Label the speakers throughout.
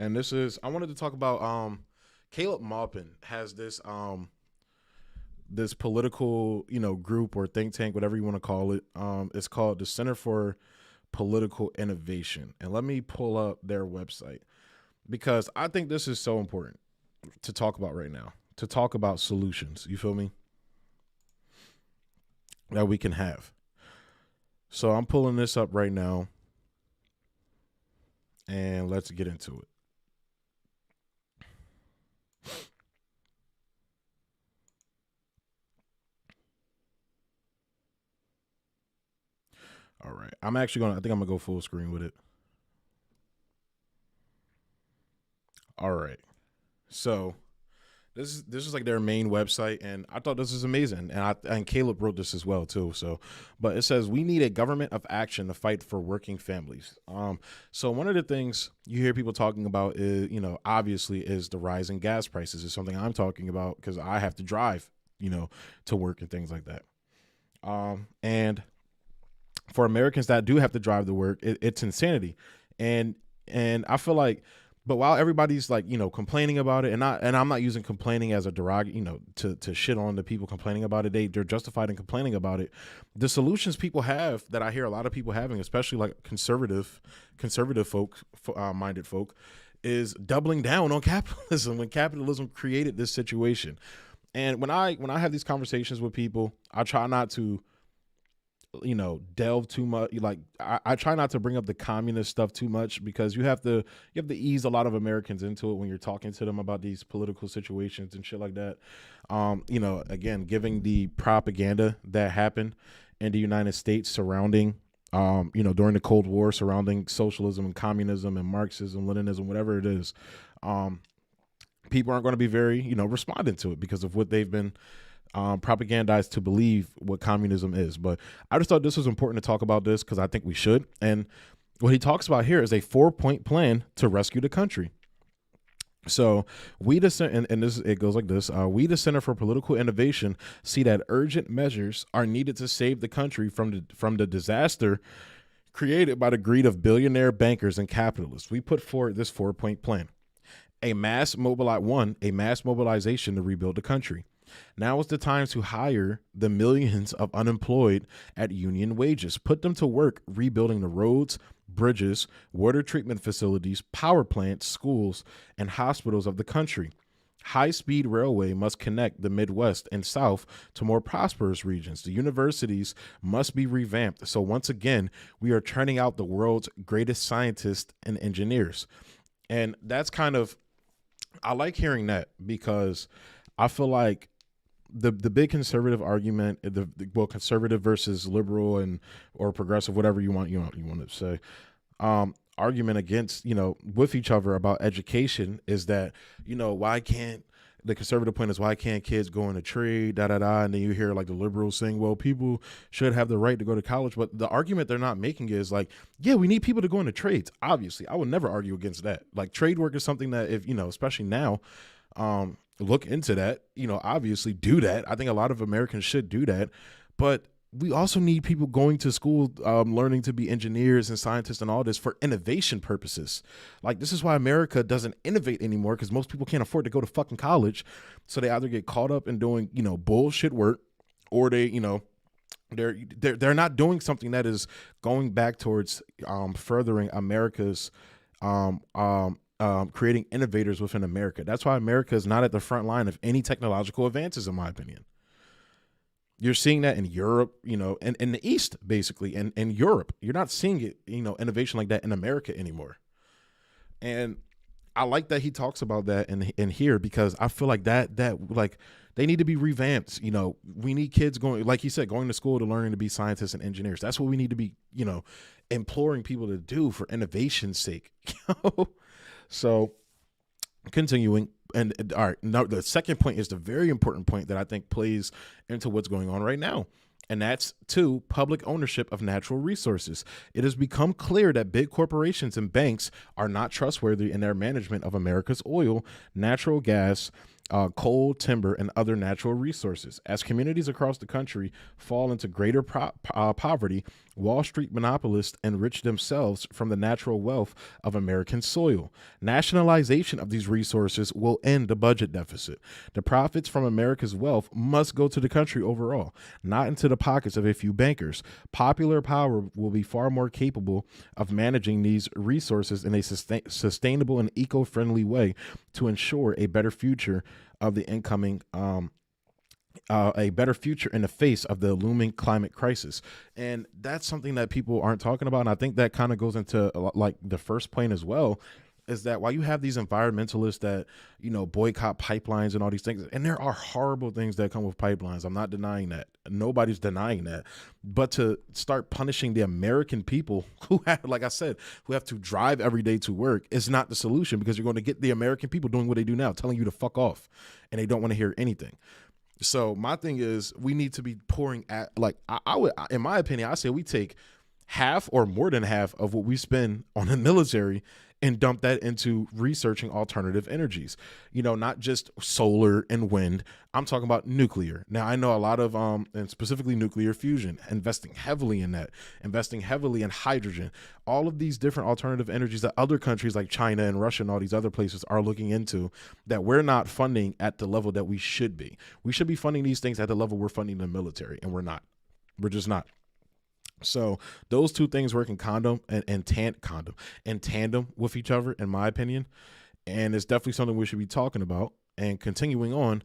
Speaker 1: and I wanted to talk about Caleb Maupin has this political, group or think tank, whatever you want to call it. It's called the Center for Political Innovation. And let me pull up their website because I think this is so important to talk about right now, to talk about solutions. You feel me? That we can have. So I'm pulling this up right now and let's get into it. All right. I think I'm going to go full screen with it. All right. So this is like their main website, and I thought this was amazing. And Caleb wrote this as well too. So, but it says we need a government of action to fight for working families. So one of the things you hear people talking about is, obviously is the rising gas prices. Is something I'm talking about because I have to drive, to work and things like that. And for Americans that do have to drive to work, it's insanity. And I feel like, but while everybody's like, complaining about it, and I'm not using complaining as a to shit on the people complaining about it. They're justified in complaining about it. The solutions people have that I hear a lot of people having, especially like conservative minded folk, is doubling down on capitalism when capitalism created this situation. And when I have these conversations with people, I try not to delve too much. Like I try not to bring up the communist stuff too much because you have to ease a lot of Americans into it when you're talking to them about these political situations and shit like that. Again, giving the propaganda that happened in the United States surrounding, during the Cold War, surrounding socialism and communism and Marxism, Leninism, whatever it is. People aren't going to be very, responding to it because of what they've been propagandized to believe what communism is. But I just thought this was important to talk about this because I think we should. And what he talks about here is a 4-point plan to rescue the country. So it goes like this. We, the Center for Political Innovation, see that urgent measures are needed to save the country from the disaster created by the greed of billionaire bankers and capitalists. We put forward this 4-point plan. A mass mobilization to rebuild the country. Now is the time to hire the millions of unemployed at union wages. Put them to work rebuilding the roads, bridges, water treatment facilities, power plants, schools, and hospitals of the country. High-speed railway must connect the Midwest and South to more prosperous regions. The universities must be revamped. So once again, we are turning out the world's greatest scientists and engineers. And that's I like hearing that because I feel like the big conservative argument, conservative versus liberal or progressive, whatever you want to say, argument against, with each other about education is that, why can't the conservative point is why can't kids go into trade, and then you hear like the liberals saying, well, people should have the right to go to college. But the argument they're not making is like, yeah, we need people to go into trades. Obviously, I would never argue against that. Like trade work is something that if, especially now, look into that, obviously do that. I think a lot of Americans should do that, but we also need people going to school, learning to be engineers and scientists and all this for innovation purposes. Like this is why America doesn't innovate anymore because most people can't afford to go to fucking college. So they either get caught up in doing, bullshit work or they, they're not doing something that is going back towards furthering America's creating innovators within America. That's why America is not at the front line of any technological advances, in my opinion. You're seeing that in Europe, and in the East, basically, and in Europe. You're not seeing it, innovation like that in America anymore. And I like that he talks about that in here because I feel like that like they need to be revamped. We need kids going, like he said, going to school to learn to be scientists and engineers. That's what we need to be, imploring people to do for innovation's sake. So continuing. And all right, now the second point is the very important point that I think plays into what's going on right now. And that's 2, public ownership of natural resources. It has become clear that big corporations and banks are not trustworthy in their management of America's oil, natural gas, coal, timber, and other natural resources. As communities across the country fall into greater poverty, Wall Street monopolists enrich themselves from the natural wealth of American soil. Nationalization of these resources will end the budget deficit. The profits from America's wealth must go to the country overall, not into the pockets of a few bankers. Popular power will be far more capable of managing these resources in a sustainable and eco-friendly way to ensure a better future of the incoming a better future in the face of the looming climate crisis. And that's something that people aren't talking about. And I think that kind of goes into like the first point as well, is that while you have these environmentalists that, boycott pipelines and all these things, and there are horrible things that come with pipelines. I'm not denying that. Nobody's denying that. But to start punishing the American people who have, like I said, who have to drive every day to work is not the solution, because you're going to get the American people doing what they do now, telling you to fuck off, and they don't want to hear anything. So my thing is, we need to be pouring at, like, I would, in my opinion, I say we take half or more than half of what we spend on the military and dump that into researching alternative energies, not just solar and wind. I'm talking about nuclear. Now, I know a lot of, and specifically nuclear fusion, investing heavily in that, investing heavily in hydrogen, all of these different alternative energies that other countries like China and Russia and all these other places are looking into, that we're not funding at the level that we should be. We should be funding these things at the level we're funding the military, and we're not. We're just not. So those two things work in tandem with each other, in my opinion. And it's definitely something we should be talking about. And continuing on,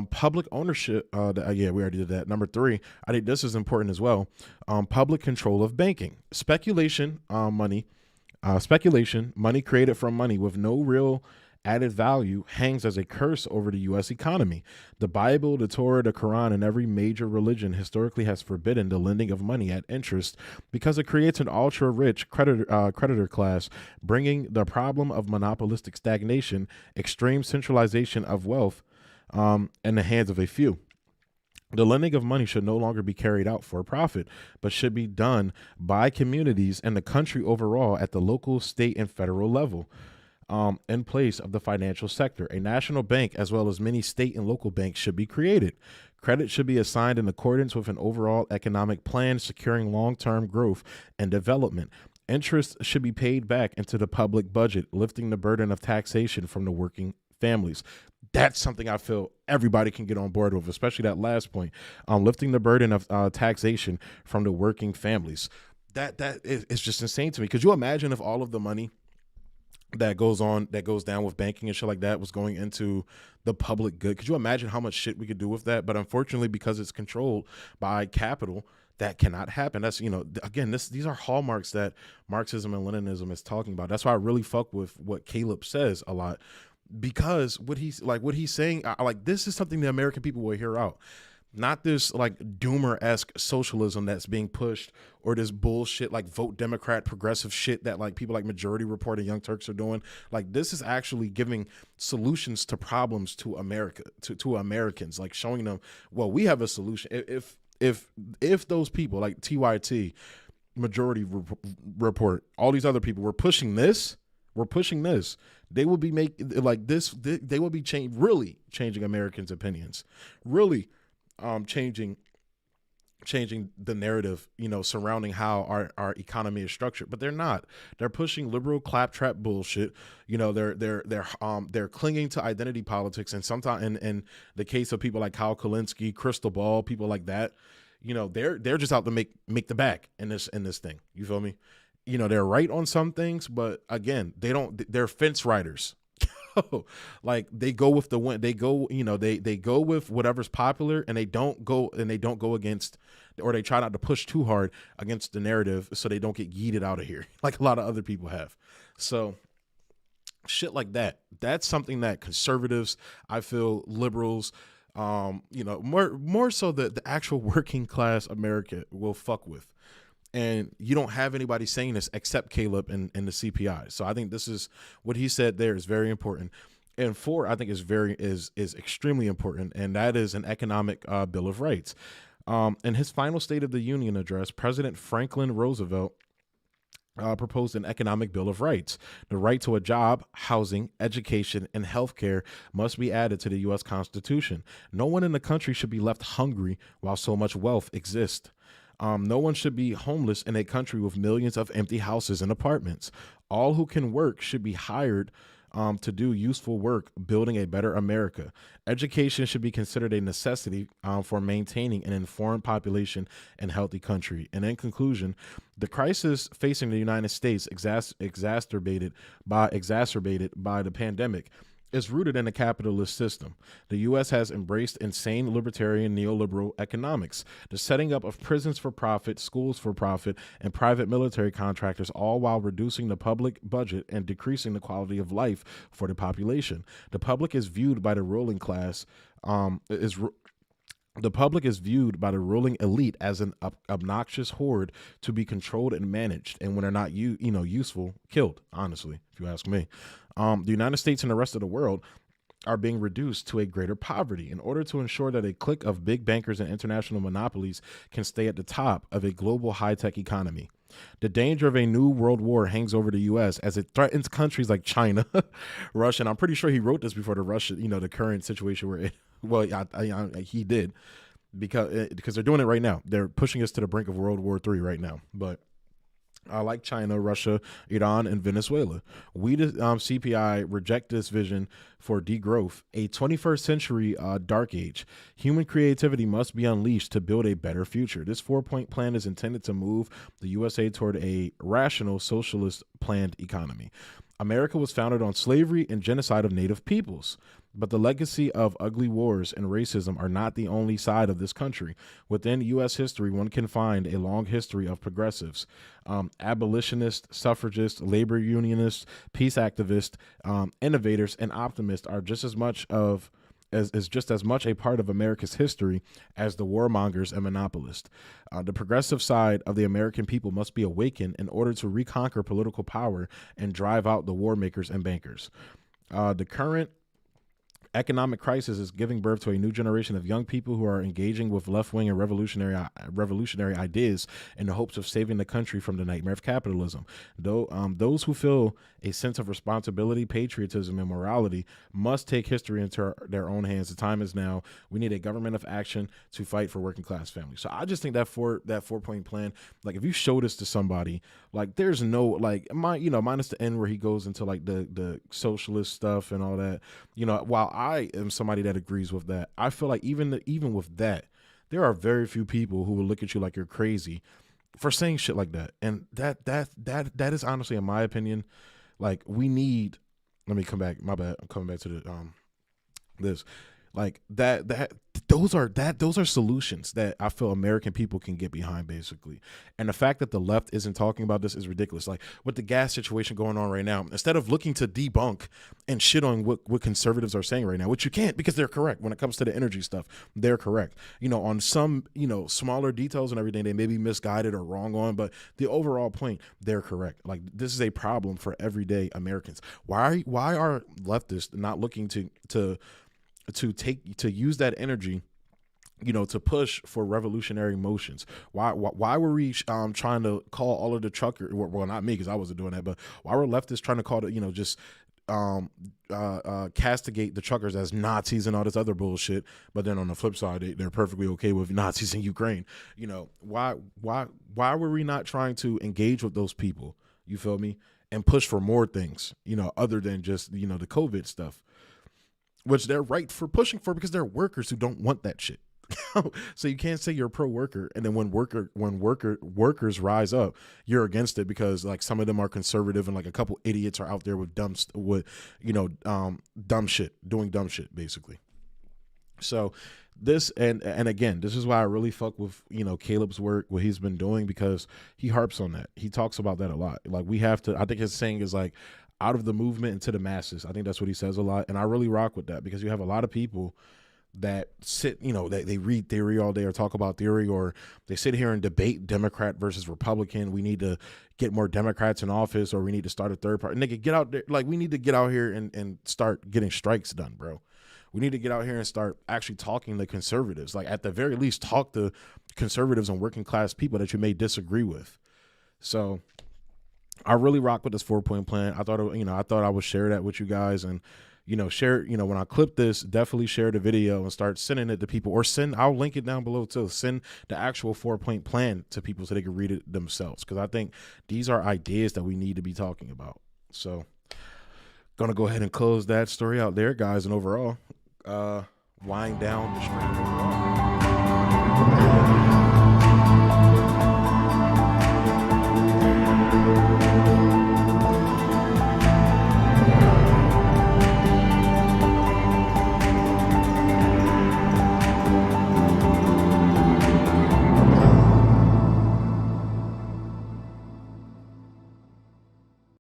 Speaker 1: public ownership. We already did that. Number 3, I think this is important as well. Public control of banking, speculation, money created from money with no real added value hangs as a curse over the U.S. economy. The Bible, the Torah, the Quran, and every major religion historically has forbidden the lending of money at interest because it creates an ultra-rich creditor class, bringing the problem of monopolistic stagnation, extreme centralization of wealth in the hands of a few. The lending of money should no longer be carried out for profit, but should be done by communities and the country overall at the local, state, and federal level. In place of the financial sector, a national bank as well as many state and local banks should be created. Credit should be assigned in accordance with an overall economic plan securing long-term growth and development. Interest should be paid back into the public budget, lifting the burden of taxation from the working families. That's something I feel everybody can get on board with, especially that last point, lifting the burden of taxation from the working families. That is just insane to me. Could you imagine if all of the money that goes down with banking and shit like that was going into the public good? Could you imagine how much shit we could do with that? But unfortunately, because it's controlled by capital, that cannot happen. That's, again, these are hallmarks that Marxism and Leninism is talking about. That's why I really fuck with what Caleb says a lot, because what he's saying, this is something the American people will hear out. Not this like doomer-esque socialism that's being pushed, or this bullshit like vote Democrat progressive shit that like people like Majority Report and Young Turks are doing. Like, this is actually giving solutions to problems to America, to Americans, like showing them, well, we have a solution. If those people like TYT, Majority Report, all these other people were pushing this, they will be they will be really changing Americans' opinions, really changing the narrative, surrounding how our economy is structured. But they're not. They're pushing liberal claptrap bullshit. They're clinging to identity politics, and sometimes in the case of people like Kyle Kulinski, Crystal Ball, people like that, they're just out to make the bag in this thing. You feel me? They're right on some things, but again, they're fence riders. Like, they go with the wind. They go, they go with whatever's popular, and they don't go against, or they try not to push too hard against the narrative so they don't get yeeted out of here like a lot of other people have. So shit like that. That's something that conservatives, I feel, liberals, more so the actual working class America will fuck with. And you don't have anybody saying this except Caleb and the CPI. So I think this is what he said there is very important. And 4, I think is extremely important, and that is an economic Bill of Rights. In his final State of the Union address, President Franklin Roosevelt proposed an economic bill of rights. The right to a job, housing, education, and health care must be added to the U.S. Constitution. No one in the country should be left hungry while so much wealth exists. No one should be homeless in a country with millions of empty houses and apartments. All who can work should be hired to do useful work building a better America. Education should be considered a necessity for maintaining an informed population and healthy country. And in conclusion, the crisis facing the United States, exacerbated by the pandemic, is rooted in a capitalist system. The U.S. has embraced insane libertarian neoliberal economics, the setting up of prisons for profit, schools for profit, and private military contractors, all while reducing the public budget and decreasing the quality of life for the population. The public is viewed by the ruling class the public is viewed by the ruling elite as an obnoxious horde to be controlled and managed, and when they're not useful, killed. Honestly, if you ask me, the United States and the rest of the world are being reduced to a greater poverty in order to ensure that a clique of big bankers and international monopolies can stay at the top of a global high-tech economy. The danger of a new world war hangs over the U.S. as it threatens countries like China, Russia, and I'm pretty sure he wrote this before the Russia, the current situation we're in. Well, he did because they're doing it right now. They're pushing us to the brink of World War III right now. But like China, Russia, Iran, and Venezuela, we, the CPI, reject this vision for degrowth, a 21st century dark age. Human creativity must be unleashed to build a better future. This 4-point plan is intended to move the USA toward a rational, socialist, planned economy. America was founded on slavery and genocide of native peoples. But the legacy of ugly wars and racism are not the only side of this country. Within U.S. history, one can find a long history of progressives, abolitionists, suffragists, labor unionists, peace activists, innovators, and optimists are just as much a part of America's history as the warmongers and monopolists. The progressive side of the American people must be awakened in order to reconquer political power and drive out the war makers and bankers. The current economic crisis is giving birth to a new generation of young people who are engaging with left-wing and revolutionary ideas in the hopes of saving the country from the nightmare of capitalism. Those who feel a sense of responsibility, patriotism, and morality must take history into their own hands. The time is now. We need a government of action to fight for working class families. So I just think that 4-point plan, like if you show this to somebody, like there's no minus the end where he goes into like the socialist stuff and all that. While I am somebody that agrees with that, I feel like even with that, there are very few people who will look at you like you're crazy for saying shit like that. And that is honestly, in my opinion, like we need. Let me come back. My bad. I'm coming back to this. Like those are solutions that I feel American people can get behind, basically. And the fact that the left isn't talking about this is ridiculous. Like with the gas situation going on right now, instead of looking to debunk and shit on what conservatives are saying right now, which you can't because they're correct when it comes to the energy stuff, they're correct. On some, smaller details and everything, they may be misguided or wrong on, but the overall point, they're correct. Like this is a problem for everyday Americans. Why are leftists not looking to use that energy, to push for revolutionary motions? Why were we trying to call all of the truckers? Well, not me because I wasn't doing that, but why were leftists trying to call it, just castigate the truckers as Nazis and all this other bullshit? But then on the flip side, they're perfectly okay with Nazis in Ukraine. Why were we not trying to engage with those people? You feel me? And push for more things, other than just the COVID stuff, which they're right for pushing for because they're workers who don't want that shit. So you can't say you're pro worker and then when workers rise up, you're against it because like some of them are conservative and like a couple idiots are out there with dumb shit, doing dumb shit basically. So this and again, this is why I really fuck with Caleb's work, what he's been doing, because he harps on that. He talks about that a lot. Like we have to. I think his saying is like, out of the movement into the masses. I think that's what he says a lot. And I really rock with that because you have a lot of people that sit, they read theory all day or talk about theory, or they sit here and debate Democrat versus Republican. We need to get more Democrats in office, or we need to start a third party. Nigga, get out there. Like we need to get out here and start getting strikes done, bro. We need to get out here and start actually talking to conservatives. Like at the very least, talk to conservatives and working class people that you may disagree with. So I really rock with this 4-point plan. I thought, I thought I would share that with you guys, and share, when I clip this, definitely share the video and start sending it to people, or I'll link it down below too. Send the actual 4-point plan to people so they can read it themselves, because I think these are ideas that we need to be talking about. So, gonna go ahead and close that story out there, guys, and overall, wind down the stream overall.